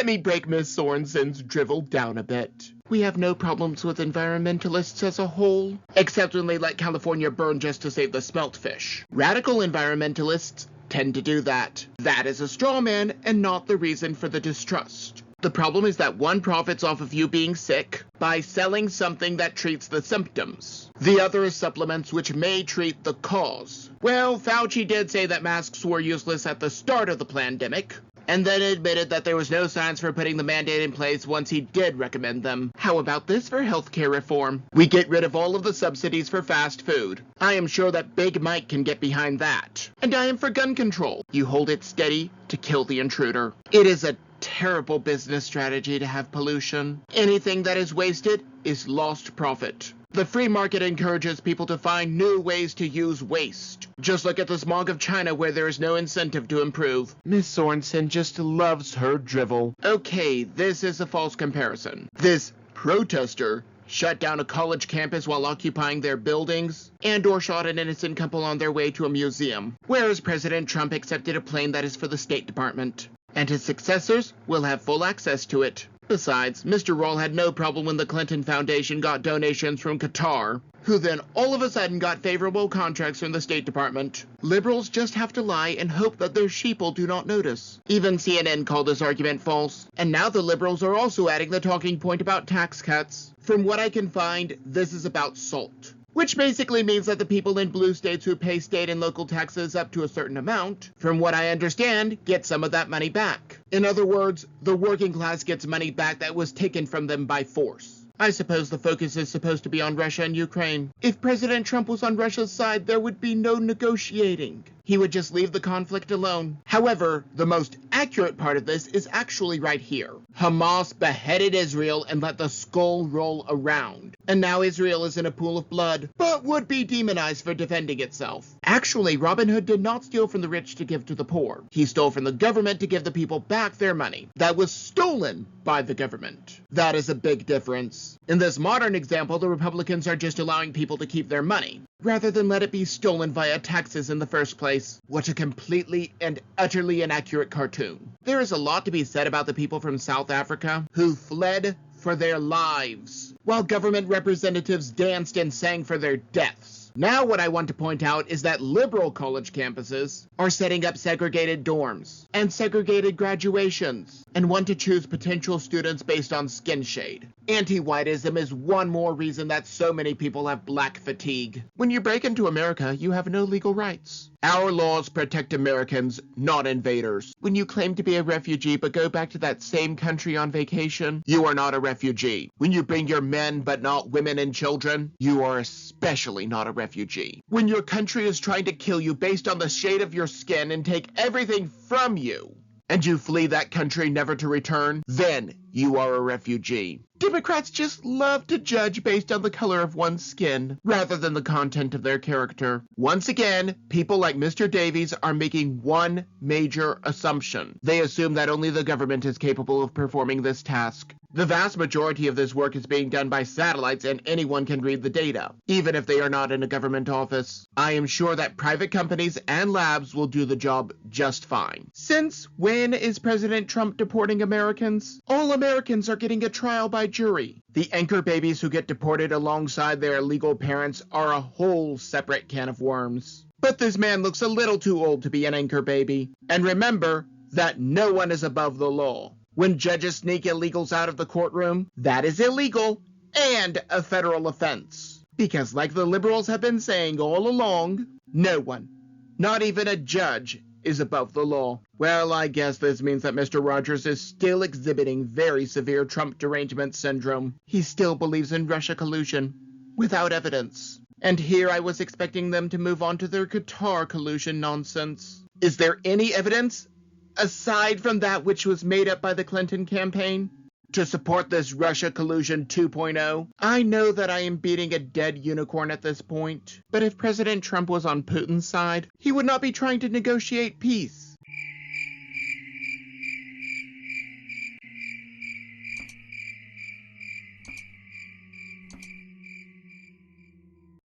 Let me break Miss Sorensen's drivel down a bit. We have no problems with environmentalists as a whole, except when they let California burn just to save the smelt fish. Radical environmentalists tend to do that. That is a straw man and not the reason for the distrust. The problem is that one profits off of you being sick by selling something that treats the symptoms. The other is supplements which may treat the cause. Well, Fauci did say that masks were useless at the start of the pandemic, and then admitted that there was no science for putting the mandate in place once he did recommend them. How about this for healthcare reform? We get rid of all of the subsidies for fast food. I am sure that Big Mike can get behind that. And I am for gun control. You hold it steady to kill the intruder. It is a terrible business strategy to have pollution. Anything that is wasted is lost profit. The free market encourages people to find new ways to use waste. Just look at the smog of China where there is no incentive to improve. Miss Sorensen just loves her drivel. Okay, this is a false comparison. This protester shut down a college campus while occupying their buildings, and/or shot an innocent couple on their way to a museum, whereas President Trump accepted a plane that is for the State Department, and his successors will have full access to it. Besides, Mr. Roll had no problem when the Clinton Foundation got donations from Qatar, who then all of a sudden got favorable contracts from the State Department. Liberals just have to lie and hope that their sheeple do not notice. Even CNN called this argument false, and now the liberals are also adding the talking point about tax cuts. From what I can find, this is about salt, which basically means that the people in blue states who pay state and local taxes up to a certain amount, from what I understand, get some of that money back. In other words, the working class gets money back that was taken from them by force. I suppose the focus is supposed to be on Russia and Ukraine. If President Trump was on Russia's side, there would be no negotiating. He would just leave the conflict alone. However, the most accurate part of this is actually right here. Hamas beheaded Israel and let the skull roll around. And now Israel is in a pool of blood, but would be demonized for defending itself. Actually, Robin Hood did not steal from the rich to give to the poor. He stole from the government to give the people back their money that was stolen by the government. That is a big difference. In this modern example, the Republicans are just allowing people to keep their money, rather than let it be stolen via taxes in the first place. What a completely and utterly inaccurate cartoon. There is a lot to be said about the people from South Africa who fled for their lives, while government representatives danced and sang for their deaths. Now what I want to point out is that liberal college campuses are setting up segregated dorms and segregated graduations and want to choose potential students based on skin shade. Anti-whiteism is one more reason that so many people have black fatigue. When you break into America, you have no legal rights. Our laws protect Americans, not invaders. When you claim to be a refugee but go back to that same country on vacation, you are not a refugee. When you bring your men but not women and children, you are especially not a refugee. When your country is trying to kill you based on the shade of your skin and take everything from you, and you flee that country never to return, then you are a refugee. Democrats just love to judge based on the color of one's skin, rather than the content of their character. Once again, people like Mr. Davies are making one major assumption. They assume that only the government is capable of performing this task. The vast majority of this work is being done by satellites and anyone can read the data, even if they are not in a government office. I am sure that private companies and labs will do the job just fine. Since when is President Trump deporting Americans? All Americans are getting a trial by jury. The anchor babies who get deported alongside their legal parents are a whole separate can of worms. But this man looks a little too old to be an anchor baby. And remember that no one is above the law. When judges sneak illegals out of the courtroom, that is illegal and a federal offense. Because like the liberals have been saying all along, no one, not even a judge, is above the law. Well, I guess this means that Mr. Rogers is still exhibiting very severe Trump derangement syndrome. He still believes in Russia collusion, without evidence. And here I was expecting them to move on to their Qatar collusion nonsense. Is there any evidence, aside from that which was made up by the Clinton campaign, to support this Russia collusion 2.0? I know that I am beating a dead unicorn at this point, but if President Trump was on Putin's side, he would not be trying to negotiate peace.